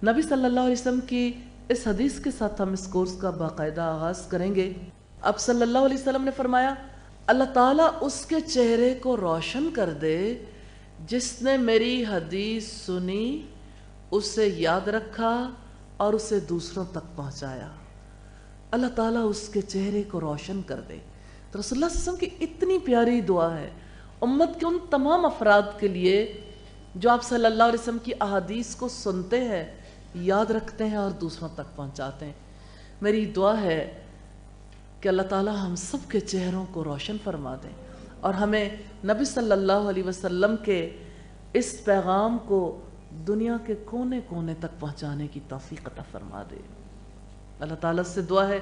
نبی صلی اللہ علیہ وسلم کی اس حدیث کے ساتھ ہم اس کورس کا باقاعدہ آغاز کریں گے۔ اب صلی اللہ علیہ وسلم نے فرمایا اللہ تعالیٰ اس کے چہرے کو روشن کر دے جس نے میری حدیث سنی، اسے یاد رکھا اور اسے دوسروں تک پہنچایا۔ اللہ تعالیٰ اس کے چہرے کو روشن کر دے۔ تو رسول اللہ صلی اللہ علیہ وسلم کی اتنی پیاری دعا ہے امت کے ان تمام افراد کے لیے جو آپ صلی اللہ علیہ وسلم کی احادیث کو سنتے ہیں، یاد رکھتے ہیں اور دوسروں تک پہنچاتے ہیں۔ میری دعا ہے کہ اللہ تعالیٰ ہم سب کے چہروں کو روشن فرما دیں اور ہمیں نبی صلی اللہ علیہ وسلم کے اس پیغام کو دنیا کے کونے کونے تک پہنچانے کی توفیق عطا فرما دے۔ اللہ تعالیٰ سے دعا ہے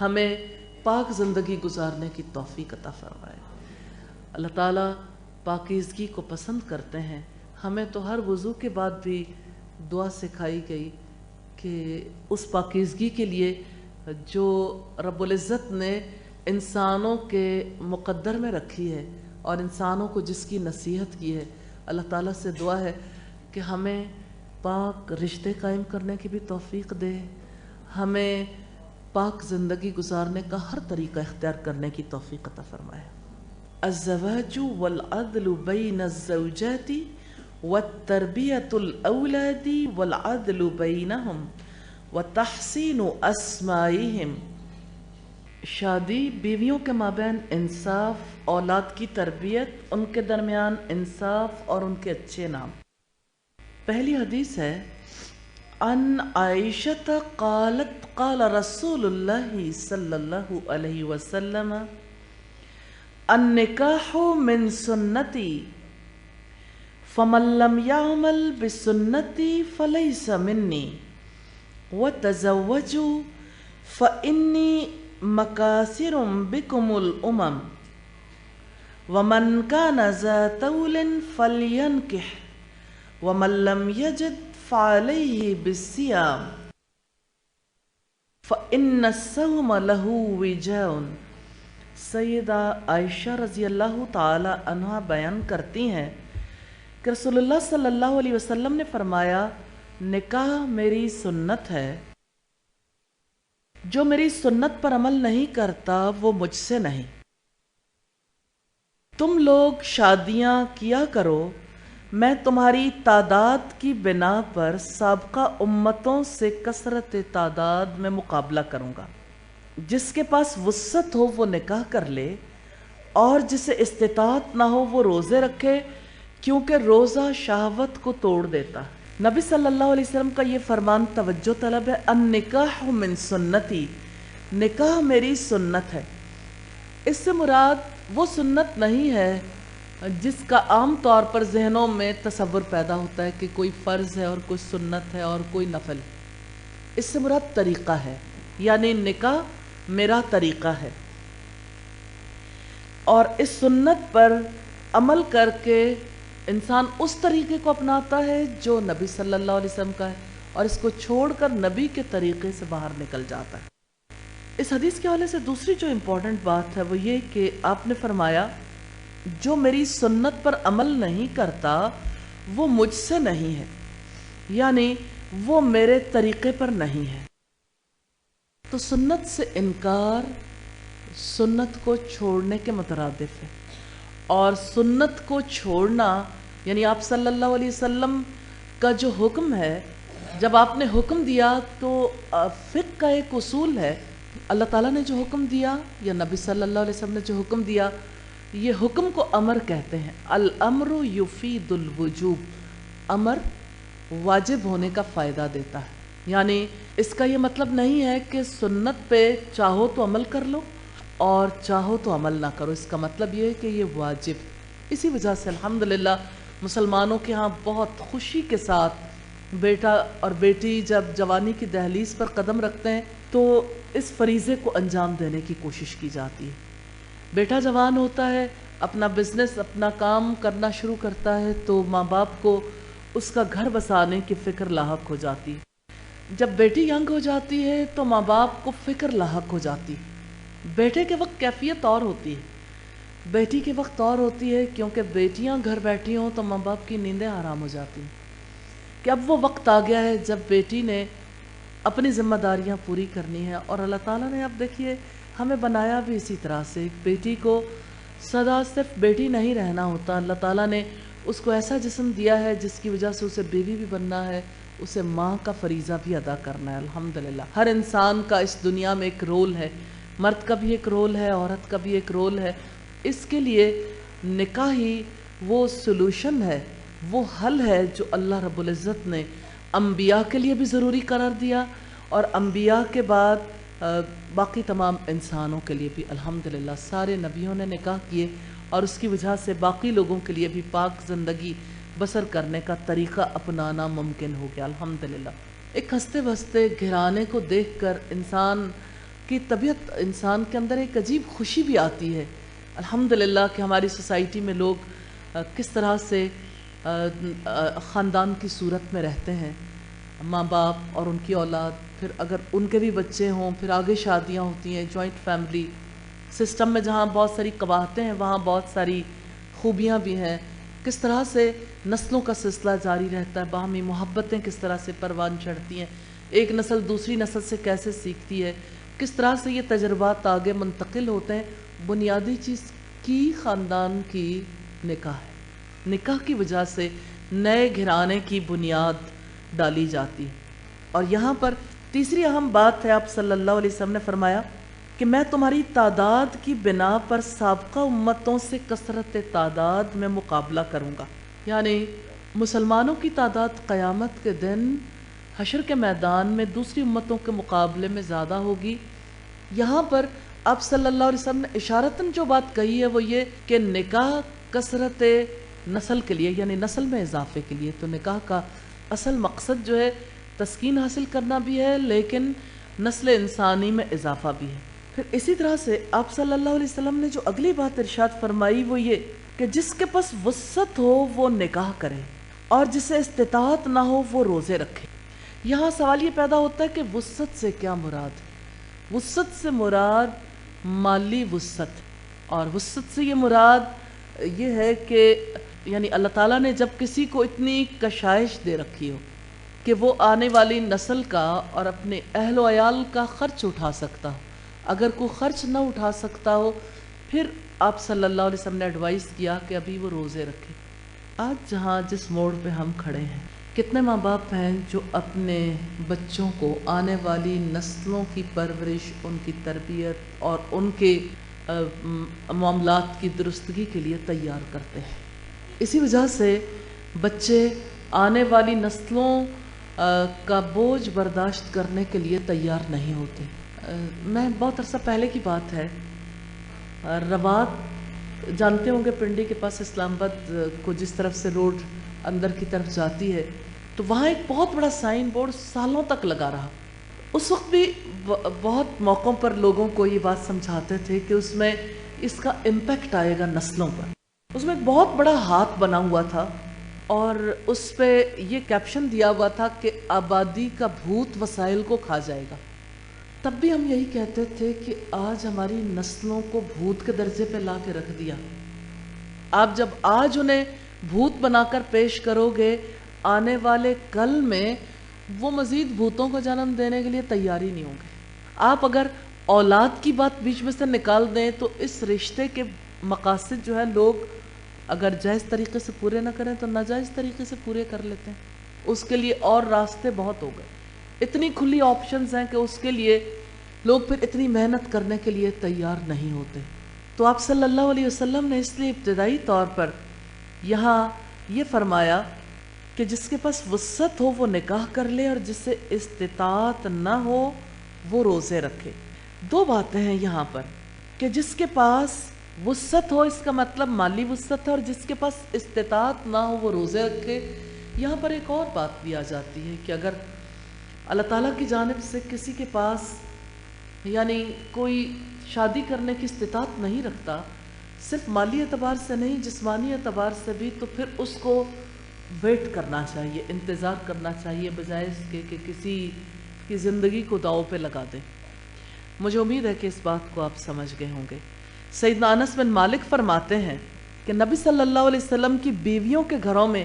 ہمیں پاک زندگی گزارنے کی توفیق عطا فرمائے۔ اللہ تعالیٰ پاکیزگی کو پسند کرتے ہیں۔ ہمیں تو ہر وضو کے بعد بھی دعا سکھائی گئی کہ اس پاکیزگی کے لیے جو رب العزت نے انسانوں کے مقدر میں رکھی ہے اور انسانوں کو جس کی نصیحت کی ہے، اللہ تعالیٰ سے دعا ہے کہ ہمیں پاک رشتے قائم کرنے کی بھی توفیق دے، ہمیں پاک زندگی گزارنے کا ہر طریقہ اختیار کرنے کی توفیق عطا فرمائے۔ الزواج والعدل بین الزوجات والتربیت الاولاد والعدل بینہم وتحسین اسمائہم۔ شادی بیویوں کے مابین انصاف، اولاد کی تربیت، ان کے درمیان انصاف اور ان کے اچھے نام۔ پہلی حدیث ہے ان عائشہ قالت قال رسول اللہ صلی اللہ علیہ وسلم النکاح من سنتی فمن لم يعمل بسنتی فلیس منی وتزوجوا فإنی مکاثر بکم الامم ومن کان ذا طول فلینکح ومن لم یجد فعلیہ بالصیام فإن الصوم له وجاء۔ سیدہ عائشہ رضی اللہ تعالی عنہ بیان کرتی ہیں کہ رسول اللہ صلی اللہ علیہ وسلم نے فرمایا نکاح میری سنت ہے، جو میری سنت پر عمل نہیں کرتا وہ مجھ سے نہیں۔ تم لوگ شادیاں کیا کرو، میں تمہاری تعداد کی بنا پر سابقہ امتوں سے کثرت تعداد میں مقابلہ کروں گا۔ جس کے پاس وسعت ہو وہ نکاح کر لے اور جسے استطاعت نہ ہو وہ روزے رکھے، کیونکہ روزہ شہوت کو توڑ دیتا ہے۔ نبی صلی اللہ علیہ وسلم کا یہ فرمان توجہ طلب ہے، النکاح من سنتی، نکاح میری سنت ہے۔ اس سے مراد وہ سنت نہیں ہے جس کا عام طور پر ذہنوں میں تصور پیدا ہوتا ہے کہ کوئی فرض ہے اور کوئی سنت ہے اور کوئی نفل۔ اس سے مراد طریقہ ہے، یعنی نکاح میرا طریقہ ہے، اور اس سنت پر عمل کر کے انسان اس طریقے کو اپناتا ہے جو نبی صلی اللہ علیہ وسلم کا ہے، اور اس کو چھوڑ کر نبی کے طریقے سے باہر نکل جاتا ہے۔ اس حدیث کے حوالے سے دوسری جو امپورٹنٹ بات ہے وہ یہ کہ آپ نے فرمایا جو میری سنت پر عمل نہیں کرتا وہ مجھ سے نہیں ہے، یعنی وہ میرے طریقے پر نہیں ہے۔ تو سنت سے انکار سنت کو چھوڑنے کے مترادف ہے، اور سنت کو چھوڑنا یعنی آپ صلی اللہ علیہ وسلم کا جو حکم ہے، جب آپ نے حکم دیا تو فقہ کا ایک اصول ہے، اللہ تعالیٰ نے جو حکم دیا یا نبی صلی اللہ علیہ وسلم نے جو حکم دیا، یہ حکم کو امر کہتے ہیں۔ الامر یفید الوجوب، امر واجب ہونے کا فائدہ دیتا ہے، یعنی اس کا یہ مطلب نہیں ہے کہ سنت پہ چاہو تو عمل کر لو اور چاہو تو عمل نہ کرو، اس کا مطلب یہ ہے کہ یہ واجب۔ اسی وجہ سے الحمدللہ مسلمانوں کے ہاں بہت خوشی کے ساتھ بیٹا اور بیٹی جب جوانی کی دہلیز پر قدم رکھتے ہیں تو اس فریضے کو انجام دینے کی کوشش کی جاتی ہے۔ بیٹا جوان ہوتا ہے، اپنا بزنس، اپنا کام کرنا شروع کرتا ہے تو ماں باپ کو اس کا گھر بسانے کی فکر لاحق ہو جاتی ہے۔ جب بیٹی ینگ ہو جاتی ہے تو ماں باپ کو فکر لاحق ہو جاتی ہے۔ بیٹے کے وقت کیفیت اور ہوتی ہے، بیٹی کے وقت اور ہوتی ہے، کیونکہ بیٹیاں گھر بیٹھی ہوں تو ماں باپ کی نیندیں حرام ہو جاتی ہیں، کہ اب وہ وقت آ گیا ہے جب بیٹی نے اپنی ذمہ داریاں پوری کرنی ہیں، اور اللہ تعالیٰ نے اب دیکھیے ہمیں بنایا بھی اسی طرح سے، ایک بیٹی کو سدا صرف بیٹی نہیں رہنا ہوتا، اللہ تعالیٰ نے اس کو ایسا جسم دیا ہے جس کی وجہ سے اسے بیوی بھی بننا ہے، اسے ماں کا فریضہ بھی ادا کرنا ہے۔ الحمدللہ ہر انسان کا اس دنیا میں ایک رول ہے، مرد کا بھی ایک رول ہے، عورت کا بھی ایک رول ہے۔ اس کے لیے نکاح ہی وہ سلوشن ہے، وہ حل ہے جو اللہ رب العزت نے انبیاء کے لیے بھی ضروری قرار دیا، اور انبیاء کے بعد باقی تمام انسانوں کے لیے بھی۔ الحمدللہ سارے نبیوں نے نکاح کیے، اور اس کی وجہ سے باقی لوگوں کے لیے بھی پاک زندگی بسر کرنے کا طریقہ اپنانا ممکن ہو گیا۔ الحمدللہ ایک ہنستے بستے گھرانے کو دیکھ کر انسان کی طبیعت، انسان کے اندر ایک عجیب خوشی بھی آتی ہے۔ الحمدللہ کہ ہماری سوسائٹی میں لوگ کس طرح سے خاندان کی صورت میں رہتے ہیں، ماں باپ اور ان کی اولاد، پھر اگر ان کے بھی بچے ہوں، پھر آگے شادیاں ہوتی ہیں، جوائنٹ فیملی سسٹم میں جہاں بہت ساری قباحتیں ہیں وہاں بہت ساری خوبیاں بھی ہیں، کس طرح سے نسلوں کا سلسلہ جاری رہتا ہے، باہمی محبتیں کس طرح سے پروان چڑھتی ہیں، ایک نسل دوسری نسل سے کیسے سیکھتی ہے، کس طرح سے یہ تجربات آگے منتقل ہوتے ہیں۔ بنیادی چیز کی خاندان کی نکاح ہے، نکاح کی وجہ سے نئے گھرانے کی بنیاد ڈالی جاتی ہے۔ اور یہاں پر تیسری اہم بات ہے، آپ صلی اللہ علیہ وسلم نے فرمایا کہ میں تمہاری تعداد کی بنا پر سابقہ امتوں سے کثرت تعداد میں مقابلہ کروں گا، یعنی مسلمانوں کی تعداد قیامت کے دن حشر کے میدان میں دوسری امتوں کے مقابلے میں زیادہ ہوگی۔ یہاں پر آپ صلی اللہ علیہ وسلم نے اشارتاً جو بات کہی ہے وہ یہ کہ نکاح کثرت نسل کے لیے، یعنی نسل میں اضافے کے لیے، تو نکاح کا اصل مقصد جو ہے تسکین حاصل کرنا بھی ہے، لیکن نسل انسانی میں اضافہ بھی ہے۔ پھر اسی طرح سے آپ صلی اللہ علیہ وسلم نے جو اگلی بات ارشاد فرمائی وہ یہ کہ جس کے پاس وسعت ہو وہ نکاح کرے، اور جسے استطاعت نہ ہو وہ روزے رکھے۔ یہاں سوال یہ پیدا ہوتا ہے کہ وسعت سے کیا مراد ہے؟ وسعت سے مراد مالی وسعت، اور وسعت سے یہ مراد یہ ہے کہ یعنی اللہ تعالیٰ نے جب کسی کو اتنی کشائش دے رکھی ہو کہ وہ آنے والی نسل کا اور اپنے اہل و عیال کا خرچ اٹھا سکتا ہو، اگر کوئی خرچ نہ اٹھا سکتا ہو پھر آپ صلی اللہ علیہ وسلم نے ایڈوائز کیا کہ ابھی وہ روزے رکھے۔ آج جہاں جس موڑ پہ ہم کھڑے ہیں، کتنے ماں باپ ہیں جو اپنے بچوں کو آنے والی نسلوں کی پرورش، ان کی تربیت اور ان کے معاملات کی درستگی کے لیے تیار کرتے ہیں۔ اسی وجہ سے بچے آنے والی نسلوں کا بوجھ برداشت کرنے کے لیے تیار نہیں ہوتے۔ میں بہت عرصہ پہلے کی بات ہے، روات جانتے ہوں گے پنڈی کے پاس اسلام آباد کو جس طرف سے روڈ اندر کی طرف جاتی ہے، تو وہاں ایک بہت بڑا سائن بورڈ سالوں تک لگا رہا۔ اس وقت بھی بہت موقعوں پر لوگوں کو یہ بات سمجھاتے تھے کہ اس میں اس کا امپیکٹ آئے گا نسلوں پر۔ اس میں ایک بہت بڑا ہاتھ بنا ہوا تھا، اور اس پہ یہ کیپشن دیا ہوا تھا کہ آبادی کا بھوت وسائل کو کھا جائے گا۔ تب بھی ہم یہی کہتے تھے کہ آج ہماری نسلوں کو بھوت کے درجے پہ لا کے رکھ دیا۔ آپ جب آج انہیں بھوت بنا کر پیش کرو گے، آنے والے کل میں وہ مزید بھوتوں کو جنم دینے کے لیے تیار ہی نہیں ہوں گے۔ آپ اگر اولاد کی بات بیچ میں سے نکال دیں تو اس رشتے کے مقاصد جو ہے لوگ اگر جائز طریقے سے پورے نہ کریں تو ناجائز طریقے سے پورے کر لیتے ہیں۔ اس کے لیے اور راستے بہت ہو گئے، اتنی کھلی آپشنز ہیں کہ اس کے لیے لوگ پھر اتنی محنت کرنے کے لیے تیار نہیں ہوتے۔ تو آپ صلی اللہ علیہ وسلم نے اس لیے ابتدائی طور پر یہاں یہ فرمایا کہ جس کے پاس وسعت ہو وہ نکاح کر لے، اور جس سے استطاعت نہ ہو وہ روزے رکھے۔ دو باتیں ہیں یہاں پر کہ جس کے پاس وسعت ہو، اس کا مطلب مالی وسعت ہے، اور جس کے پاس استطاعت نہ ہو وہ روزے رکھے۔ یہاں پر ایک اور بات بھی آ جاتی ہے کہ اگر اللہ تعالیٰ کی جانب سے کسی کے پاس یعنی کوئی شادی کرنے کی استطاعت نہیں رکھتا، صرف مالی اعتبار سے نہیں جسمانی اعتبار سے بھی، تو پھر اس کو ویٹ کرنا چاہیے، انتظار کرنا چاہیے، بجائے اس کے کہ کسی کی زندگی کو داؤ پہ لگا دیں۔ مجھے امید ہے کہ اس بات کو آپ سمجھ گئے ہوں گے۔ سیدنا انس بن مالک فرماتے ہیں کہ نبی صلی اللہ علیہ وسلم کی بیویوں کے گھروں میں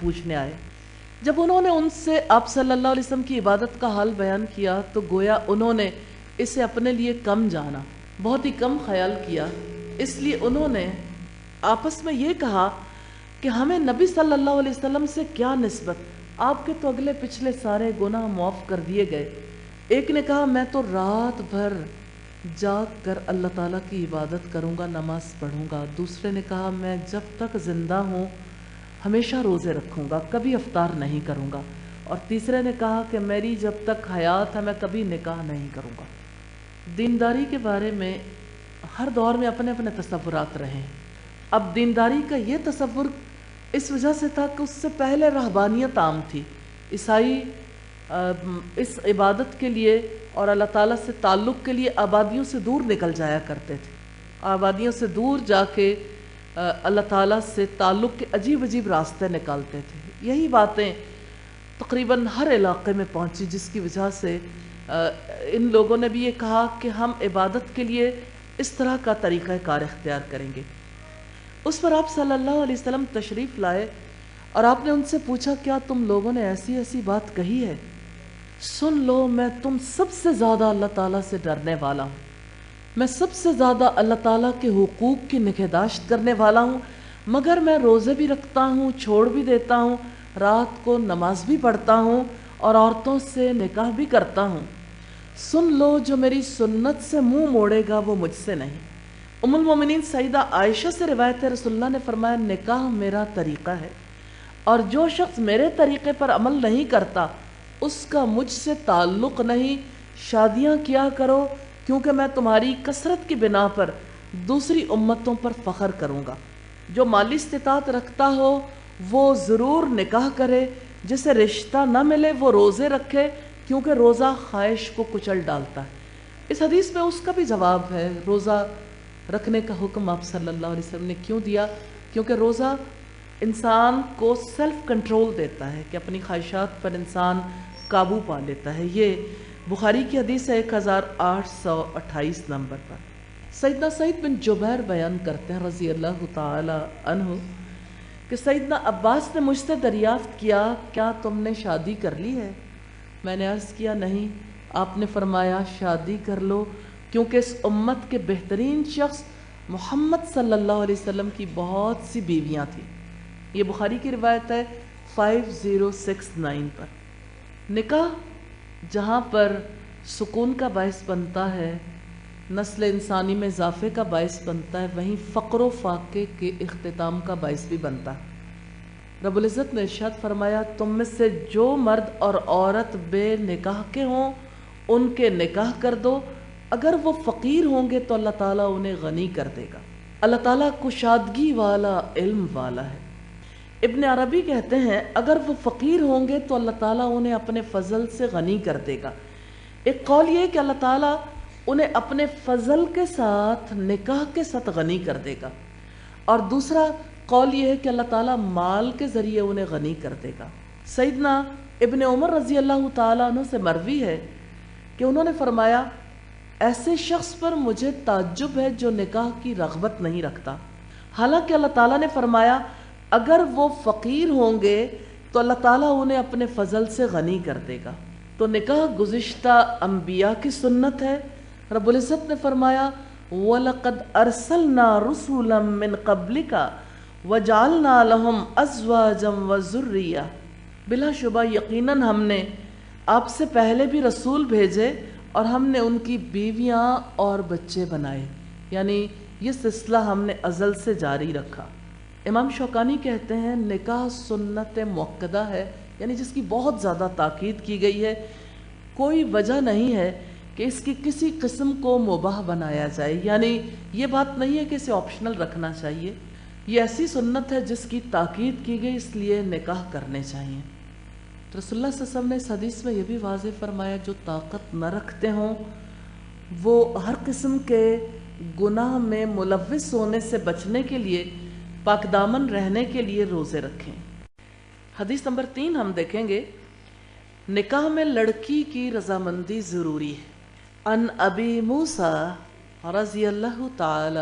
پوچھنے آئے. جب انہوں نے ان سے آپ صلی اللہ علیہ وسلم کی عبادت کا حال بیان کیا تو گویا انہوں نے اسے اپنے لیے کم جانا، بہت ہی کم خیال کیا. اس لیے انہوں نے آپس میں یہ کہا کہ ہمیں نبی صلی اللہ علیہ وسلم سے کیا نسبت، آپ کے تو اگلے پچھلے سارے گناہ معاف کر دیے گئے. ایک نے کہا میں تو رات بھر جاگ کر اللہ تعالیٰ کی عبادت کروں گا، نماز پڑھوں گا. دوسرے نے کہا میں جب تک زندہ ہوں ہمیشہ روزے رکھوں گا، کبھی افطار نہیں کروں گا. اور تیسرے نے کہا کہ میری جب تک حیات ہے میں کبھی نکاح نہیں کروں گا. دینداری کے بارے میں ہر دور میں اپنے اپنے تصورات رہے ہیں. اب دینداری کا یہ تصور اس وجہ سے تھا کہ اس سے پہلے رہبانیت عام تھی. عیسائی اس عبادت کے لیے اور اللہ تعالیٰ سے تعلق کے لیے آبادیوں سے دور نکل جایا کرتے تھے. آبادیوں سے دور جا کے اللہ تعالیٰ سے تعلق کے عجیب عجیب راستے نکالتے تھے. یہی باتیں تقریباً ہر علاقے میں پہنچی، جس کی وجہ سے ان لوگوں نے بھی یہ کہا کہ ہم عبادت کے لیے اس طرح کا طریقہ کار اختیار کریں گے. اس پر آپ صلی اللہ علیہ وسلم تشریف لائے اور آپ نے ان سے پوچھا کیا تم لوگوں نے ایسی ایسی بات کہی ہے؟ سن لو، میں تم سب سے زیادہ اللہ تعالیٰ سے ڈرنے والا ہوں، میں سب سے زیادہ اللہ تعالیٰ کے حقوق کی نگہداشت کرنے والا ہوں، مگر میں روزے بھی رکھتا ہوں، چھوڑ بھی دیتا ہوں، رات کو نماز بھی پڑھتا ہوں اور عورتوں سے نکاح بھی کرتا ہوں. سن لو، جو میری سنت سے منہ موڑے گا وہ مجھ سے نہیں. ام المومنین سیدہ عائشہ سے روایت ہے، رسول اللہ نے فرمایا نکاح میرا طریقہ ہے اور جو شخص میرے طریقے پر عمل نہیں کرتا اس کا مجھ سے تعلق نہیں. شادیاں کیا کرو کیونکہ میں تمہاری کثرت کی بنا پر دوسری امتوں پر فخر کروں گا. جو مالی استطاعت رکھتا ہو وہ ضرور نکاح کرے، جسے رشتہ نہ ملے وہ روزے رکھے کیونکہ روزہ خواہش کو کچل ڈالتا ہے. اس حدیث میں اس کا بھی جواب ہے. روزہ رکھنے کا حکم آپ صلی اللہ علیہ وسلم نے کیوں دیا؟ کیونکہ روزہ انسان کو سیلف کنٹرول دیتا ہے کہ اپنی خواہشات پر انسان قابو پا لیتا ہے. یہ بخاری کی حدیث ہے 1828 نمبر پر. سیدنا سعید بن جبیر بیان کرتے ہیں رضی اللہ تعالی عنہ کہ سیدنا عباس نے مجھ سے دریافت کیا کیا تم نے شادی کر لی ہے؟ میں نے عرض کیا نہیں. آپ نے فرمایا شادی کر لو کیونکہ اس امت کے بہترین شخص محمد صلی اللہ علیہ وسلم کی بہت سی بیویاں تھیں. یہ بخاری کی روایت ہے 5069 پر. نکاح جہاں پر سکون کا باعث بنتا ہے، نسل انسانی میں اضافے کا باعث بنتا ہے، وہیں فقر و فاقے کے اختتام کا باعث بھی بنتا ہے. رب العزت نے ارشاد فرمایا تم میں سے جو مرد اور عورت بے نکاح کے ہوں ان کے نکاح کر دو، اگر وہ فقیر ہوں گے تو اللہ تعالیٰ انہیں غنی کر دے گا. اللہ تعالیٰ کشادگی والا، علم والا ہے. ابن عربی کہتے ہیں اگر وہ فقیر ہوں گے تو اللہ تعالیٰ انہیں اپنے فضل سے غنی کر دے گا. ایک قول یہ کہ اللہ تعالیٰ انہیں اپنے فضل کے ساتھ نکاح کے ساتھ غنی کر دے گا، اور دوسرا قول یہ ہے کہ اللہ تعالیٰ مال کے ذریعے انہیں غنی کر دے گا. سیدنا ابن عمر رضی اللہ تعالیٰ عنہ سے مروی ہے کہ انہوں نے فرمایا ایسے شخص پر مجھے تعجب ہے جو نکاح کی رغبت نہیں رکھتا، حالانکہ اللہ تعالیٰ نے فرمایا اگر وہ فقیر ہوں گے تو اللہ تعالیٰ انہیں اپنے فضل سے غنی کر دے گا. تو نکاح گزشتہ انبیاء کی سنت ہے. رب العزت نے فرمایا وَلَقَدْ أَرْسَلْنَا رُسُولًا مِّن قَبْلِكَ وَجَعَلْنَا لَهُمْ أَزْوَاجًا وَذُرِّيَّةً. بلا شبہ یقیناً ہم نے آپ سے پہلے بھی رسول بھیجے اور ہم نے ان کی بیویاں اور بچے بنائے، یعنی یہ سلسلہ ہم نے ازل سے جاری رکھا. امام شوکانی کہتے ہیں نکاح سنت مؤکدہ ہے، یعنی جس کی بہت زیادہ تاکید کی گئی ہے. کوئی وجہ نہیں ہے کہ اس کی کسی قسم کو مباح بنایا جائے، یعنی یہ بات نہیں ہے کہ اسے آپشنل رکھنا چاہیے. یہ ایسی سنت ہے جس کی تاکید کی گئی، اس لیے نکاح کرنے چاہیے. رسول اللہ صلی اللہ علیہ وسلم نے اس حدیث میں یہ بھی واضح فرمایا جو طاقت نہ رکھتے ہوں وہ ہر قسم کے گناہ میں ملوث ہونے سے بچنے کے لیے، پاک دامن رہنے کے لیے روزے رکھیں. حدیث نمبر 3 ہم دیکھیں گے نکاح میں لڑکی کی رضامندی ضروری ہے. ان ابی موسیٰ رضی اللہ تعالی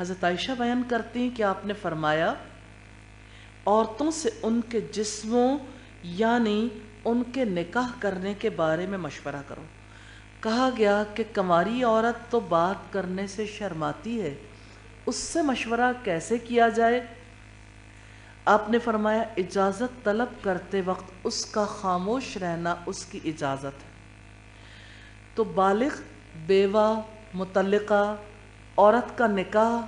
حضرت عائشہ بیان کرتی ہیں کہ آپ نے فرمایا عورتوں سے ان کے جسموں یعنی ان کے نکاح کرنے کے بارے میں مشورہ کرو۔ کہا گیا کہ کنواری عورت تو بات کرنے سے شرماتی ہے، اس سے مشورہ کیسے کیا جائے؟ آپ نے فرمایا اجازت طلب کرتے وقت اس کا خاموش رہنا اس کی اجازت ہے۔ تو بالغ بیوہ مطلقہ عورت کا نکاح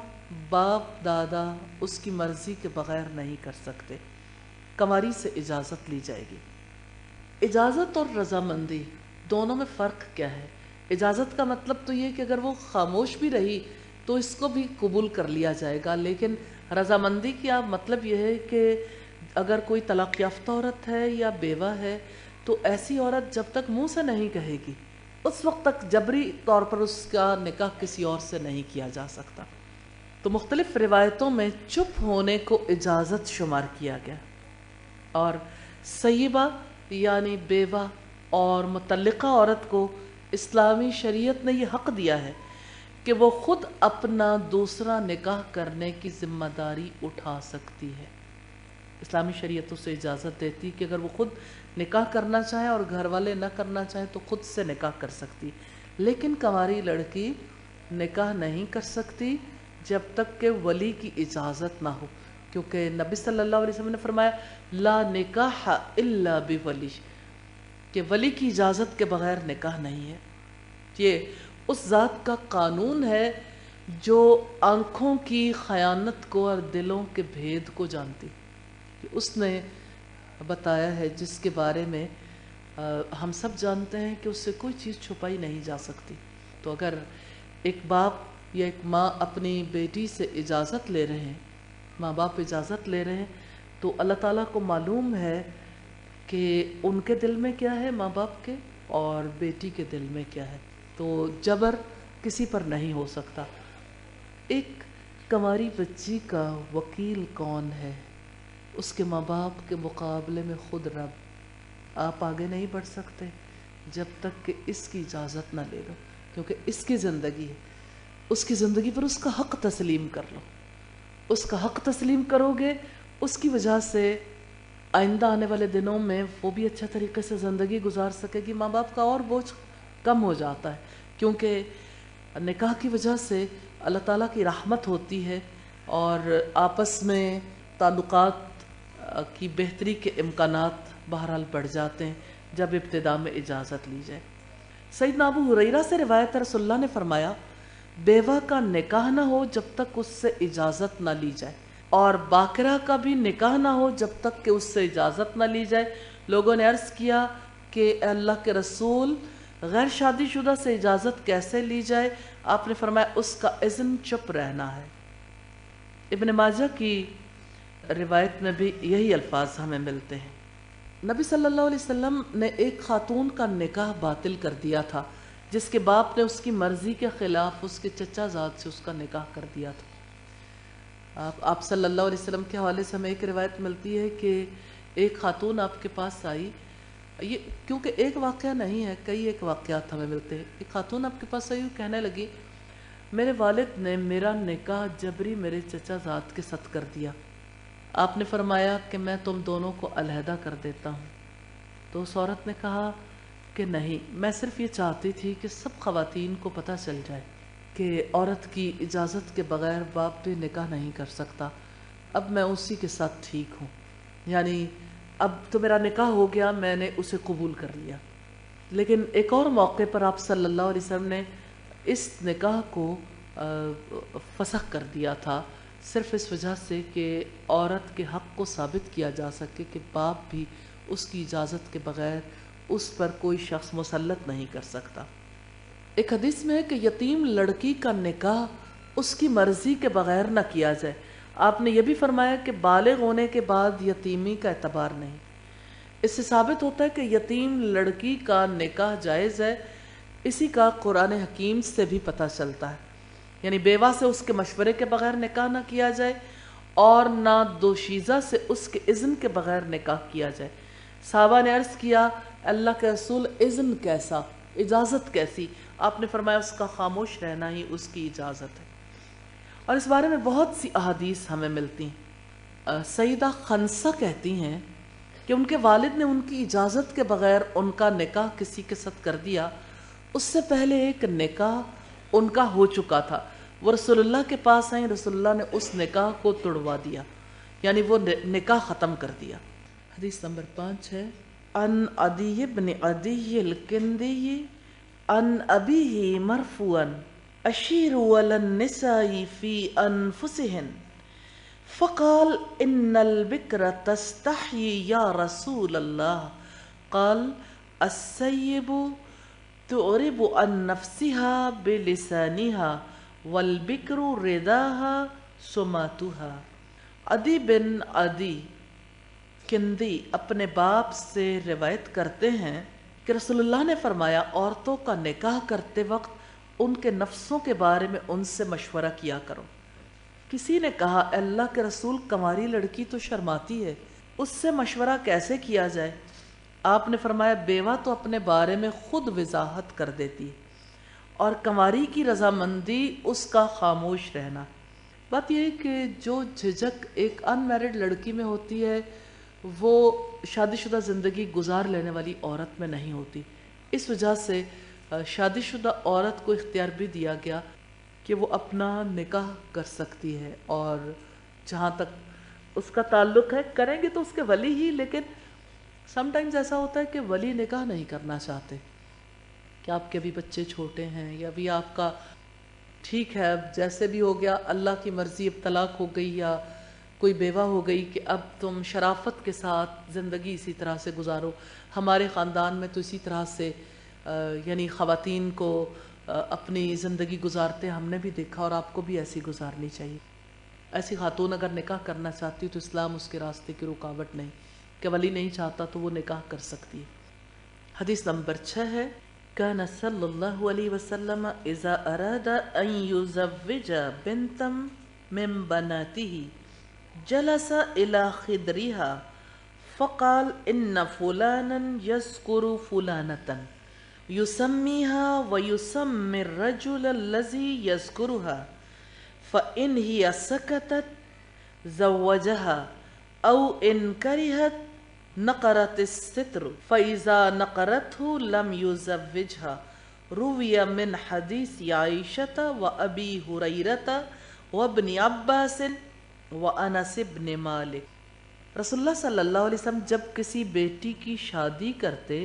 باپ دادا اس کی مرضی کے بغیر نہیں کر سکتے، کنواری سے اجازت لی جائے گی۔ اجازت اور رضامندی دونوں میں فرق کیا ہے؟ اجازت کا مطلب تو یہ کہ اگر وہ خاموش بھی رہی تو اس کو بھی قبول کر لیا جائے گا، لیکن رضامندی کا مطلب یہ ہے کہ اگر کوئی طلاق یافتہ عورت ہے یا بیوہ ہے تو ایسی عورت جب تک منہ سے نہیں کہے گی اس وقت تک جبری طور پر اس کا نکاح کسی اور سے نہیں کیا جا سکتا۔ تو مختلف روایتوں میں چپ ہونے کو اجازت شمار کیا گیا، اور سیبہ یعنی بیوہ اور مطلقہ عورت کو اسلامی شریعت نے یہ حق دیا ہے کہ وہ خود اپنا دوسرا نکاح کرنے کی ذمہ داری اٹھا سکتی ہے۔ اسلامی شریعت اسے اجازت دیتی کہ اگر وہ خود نکاح کرنا چاہے اور گھر والے نہ کرنا چاہیں تو خود سے نکاح کر سکتی، لیکن کنواری لڑکی نکاح نہیں کر سکتی جب تک کہ ولی کی اجازت نہ ہو، کیونکہ نبی صلی اللہ علیہ وسلم نے فرمایا لا نکاح الا بولی، کہ ولی کی اجازت کے بغیر نکاح نہیں ہے۔ یہ اس ذات کا قانون ہے جو آنکھوں کی خیانت کو اور دلوں کے بھید کو جانتی، کہ اس نے بتایا ہے جس کے بارے میں ہم سب جانتے ہیں کہ اس سے کوئی چیز چھپائی نہیں جا سکتی۔ تو اگر ایک باپ یا ایک ماں اپنی بیٹی سے اجازت لے رہے ہیں، ماں باپ اجازت لے رہے ہیں، تو اللہ تعالیٰ کو معلوم ہے کہ ان کے دل میں کیا ہے ماں باپ کے اور بیٹی کے دل میں کیا ہے، تو جبر کسی پر نہیں ہو سکتا۔ ایک کنواری بچی کا وکیل کون ہے؟ اس کے ماں باپ کے مقابلے میں خود رب۔ آپ آگے نہیں بڑھ سکتے جب تک کہ اس کی اجازت نہ لے لو، کیونکہ اس کی زندگی ہے، اس کی زندگی پر اس کا حق تسلیم کر لو۔ اس کا حق تسلیم کرو گے، اس کی وجہ سے آئندہ آنے والے دنوں میں وہ بھی اچھے طریقے سے زندگی گزار سکے گی، ماں باپ کا اور بوجھ کم ہو جاتا ہے، کیونکہ نکاح کی وجہ سے اللہ تعالیٰ کی رحمت ہوتی ہے اور آپس میں تعلقات کی بہتری کے امکانات بہرحال بڑھ جاتے ہیں جب ابتدا میں اجازت لی جائے۔ سیدنا ابو ہریرہ سے روایت رسول اللہ نے فرمایا بیوہ کا نکاح نہ ہو جب تک اس سے اجازت نہ لی جائے، اور باکرہ کا بھی نکاح نہ ہو جب تک کہ اس سے اجازت نہ لی جائے۔ لوگوں نے عرض کیا کہ اے اللہ کے رسول غیر شادی شدہ سے اجازت کیسے لی جائے؟ آپ نے فرمایا اس کا اذن چپ رہنا ہے۔ ابن ماجہ کی روایت میں بھی یہی الفاظ ہمیں ملتے ہیں۔ نبی صلی اللہ علیہ وسلم نے ایک خاتون کا نکاح باطل کر دیا تھا جس کے باپ نے اس کی مرضی کے خلاف اس کے چچا زاد سے اس کا نکاح کر دیا تھا۔ آپ صلی اللہ علیہ وسلم کے حوالے سے ہمیں ایک روایت ملتی ہے کہ ایک خاتون آپ کے پاس آئی، یہ کیونکہ ایک واقعہ نہیں ہے، کئی ایک واقعات ہمیں ملتے ہیں۔ ایک خاتون آپ کے پاس آئی اور کہنے لگی میرے والد نے میرا نکاح جبری میرے چچا زاد کے ساتھ کر دیا، آپ نے فرمایا کہ میں تم دونوں کو علیحدہ کر دیتا ہوں۔ تو اس عورت نے کہا کہ نہیں، میں صرف یہ چاہتی تھی کہ سب خواتین کو پتہ چل جائے کہ عورت کی اجازت کے بغیر باپ بھی نکاح نہیں کر سکتا، اب میں اسی کے ساتھ ٹھیک ہوں، یعنی اب تو میرا نکاح ہو گیا، میں نے اسے قبول کر لیا۔ لیکن ایک اور موقع پر آپ صلی اللہ علیہ وسلم نے اس نکاح کو فسخ کر دیا تھا، صرف اس وجہ سے کہ عورت کے حق کو ثابت کیا جا سکے کہ باپ بھی اس کی اجازت کے بغیر اس پر کوئی شخص مسلط نہیں کر سکتا۔ ایک حدیث میں ہے کہ یتیم لڑکی کا نکاح اس کی مرضی کے بغیر نہ کیا جائے۔ آپ نے یہ بھی فرمایا کہ بالغ ہونے کے بعد یتیمی کا اعتبار نہیں۔ اس سے ثابت ہوتا ہے کہ یتیم لڑکی کا نکاح جائز ہے، اسی کا قرآن حکیم سے بھی پتہ چلتا ہے، یعنی بیوہ سے اس کے مشورے کے بغیر نکاح نہ کیا جائے اور نہ دوشیزہ سے اس کے اذن کے بغیر نکاح کیا جائے۔ صحابہ نے عرض کیا اللہ کے رسول اذن کیسا، اجازت کیسی؟ آپ نے فرمایا اس کا خاموش رہنا ہی اس کی اجازت ہے۔ اور اس بارے میں بہت سی احادیث ہمیں ملتی ہیں۔ سیدہ خنسہ کہتی ہیں کہ ان کے والد نے ان کی اجازت کے بغیر ان کا نکاح کسی کے ساتھ کر دیا، اس سے پہلے ایک نکاح ان کا ہو چکا تھا، وہ رسول اللہ کے پاس آئیں، رسول اللہ نے اس نکاح کو توڑوا دیا، یعنی وہ نکاح ختم کر دیا۔ حدیث نمبر 5 ہے ان عدی بن عدی الکندی ان ابیہ مرفوعا اشیروا علی النساء فی انفسہن فقال ان البکر تستحیی یا رسول اللہ قال السیب تعرب عن نفسها بلسانها والبکر رداها سماتها۔ عدی بن عدی کندی اپنے باپ سے روایت کرتے ہیں کہ رسول اللہ نے فرمایا عورتوں کا نکاح کرتے وقت ان کے نفسوں کے بارے میں ان سے مشورہ کیا کرو۔ کسی نے کہا اے اللہ کے رسول کنواری لڑکی تو شرماتی ہے، اس سے مشورہ کیسے کیا جائے؟ آپ نے فرمایا بیوہ تو اپنے بارے میں خود وضاحت کر دیتی ہے اور کنواری کی رضامندی اس کا خاموش رہنا۔ بات یہ ہے کہ جو جھجک ایک ان میرڈ لڑکی میں ہوتی ہے وہ شادی شدہ زندگی گزار لینے والی عورت میں نہیں ہوتی۔ اس وجہ سے شادی شدہ عورت کو اختیار بھی دیا گیا کہ وہ اپنا نکاح کر سکتی ہے، اور جہاں تک اس کا تعلق ہے کریں گے تو اس کے ولی ہی، لیکن سم ٹائمز ایسا ہوتا ہے کہ ولی نکاح نہیں کرنا چاہتے کہ آپ کے بھی بچے چھوٹے ہیں یا بھی آپ کا ٹھیک ہے اب جیسے بھی ہو گیا اللہ کی مرضی، اب طلاق ہو گئی یا کوئی بیوہ ہو گئی کہ اب تم شرافت کے ساتھ زندگی اسی طرح سے گزارو۔ ہمارے خاندان میں تو اسی طرح سے یعنی خواتین کو اپنی زندگی گزارتے ہم نے بھی دیکھا، اور آپ کو بھی ایسی گزارنی چاہیے۔ ایسی خاتون اگر نکاح کرنا چاہتی تو اسلام اس کے راستے کی رکاوٹ نہیں، کہ ولی نہیں چاہتا تو وہ نکاح کر سکتی ہے۔ حدیث نمبر 6 ہے کان صلی اللہ علیہ وسلم اذا اراد ان یزوج بنتا من بناته جلس الى خدرها فقال ان فلانا يذكر فلانة يسميها ويسمي الرجل الذي يذكرها فإن هي سكتت زوجها أو إن كرهت نقرت الستر فإذا نقرته لم يزوجها۔ روي من حديث عائشة وأبي هريرة وابن عباس وأنس بن مالک۔ رسول اللہ صلی اللہ علیہ وسلم جب کسی بیٹی کی شادی کرتے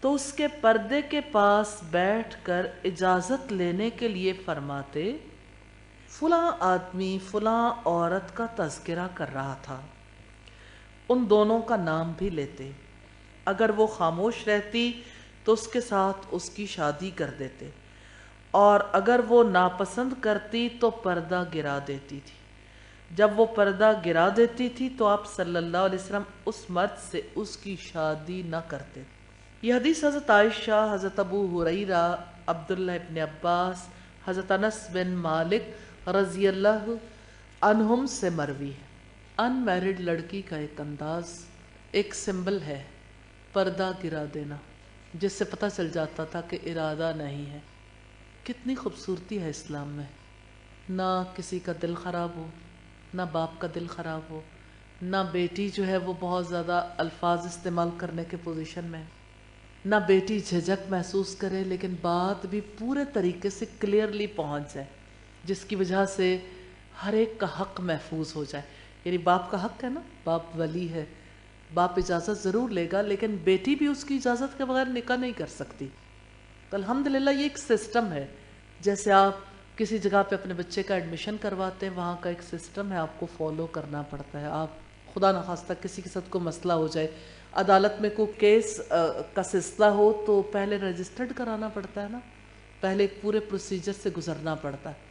تو اس کے پردے کے پاس بیٹھ کر اجازت لینے کے لیے فرماتے فلاں آدمی فلاں عورت کا تذکرہ کر رہا تھا، ان دونوں کا نام بھی لیتے، اگر وہ خاموش رہتی تو اس کے ساتھ اس کی شادی کر دیتے، اور اگر وہ ناپسند کرتی تو پردہ گرا دیتی تھی۔ جب وہ پردہ گرا دیتی تھی تو آپ صلی اللہ علیہ وسلم اس مرد سے اس کی شادی نہ کرتے۔ یہ حدیث حضرت عائشہ، حضرت ابو ہریرہ، عبداللہ ابن عباس، حضرت انس بن مالک رضی اللہ عنہم سے مروی ہے۔ ان میرڈ لڑکی کا ایک انداز، ایک سمبل ہے پردہ گرا دینا، جس سے پتہ چل جاتا تھا کہ ارادہ نہیں ہے۔ کتنی خوبصورتی ہے اسلام میں، نہ کسی کا دل خراب ہو، نہ باپ کا دل خراب ہو، نہ بیٹی جو ہے وہ بہت زیادہ الفاظ استعمال کرنے کے پوزیشن میں، نہ بیٹی جھجک محسوس کرے، لیکن بات بھی پورے طریقے سے کلیئرلی پہنچ جائے جس کی وجہ سے ہر ایک کا حق محفوظ ہو جائے۔ یعنی باپ کا حق ہے نا، باپ ولی ہے، باپ اجازت ضرور لے گا لیکن بیٹی بھی اس کی اجازت کے بغیر نکاح نہیں کر سکتی۔ تو الحمدللہ یہ ایک سسٹم ہے، جیسے آپ کسی جگہ پہ اپنے بچے کا ایڈمیشن کرواتے ہیں، وہاں کا ایک سسٹم ہے، آپ کو فالو کرنا پڑتا ہے۔ آپ خدا نخواستہ کسی کے ساتھ کوئی مسئلہ ہو جائے، عدالت میں کوئی کیس کا سلسلہ ہو تو پہلے رجسٹرڈ کرانا پڑتا ہے نا، پہلے ایک پورے پروسیجر سے گزرنا پڑتا ہے۔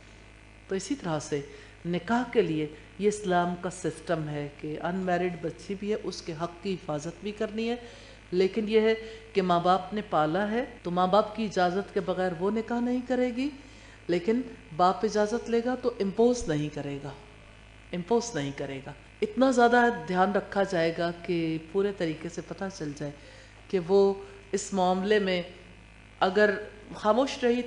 تو اسی طرح سے نکاح کے لیے یہ اسلام کا سسٹم ہے کہ ان میرڈ بچی بھی ہے، اس کے حق کی حفاظت بھی کرنی ہے، لیکن یہ ہے کہ ماں باپ نے پالا ہے تو ماں باپ کی اجازت کے بغیر وہ نکاح نہیں کرے گی، لیکن باپ اجازت لے گا تو امپوز نہیں کرے گا، امپوز نہیں کرے گا۔ اتنا زیادہ دھیان رکھا جائے گا کہ پورے طریقے سے پتہ چل جائے کہ وہ اس معاملے میں اگر خاموش رہی تو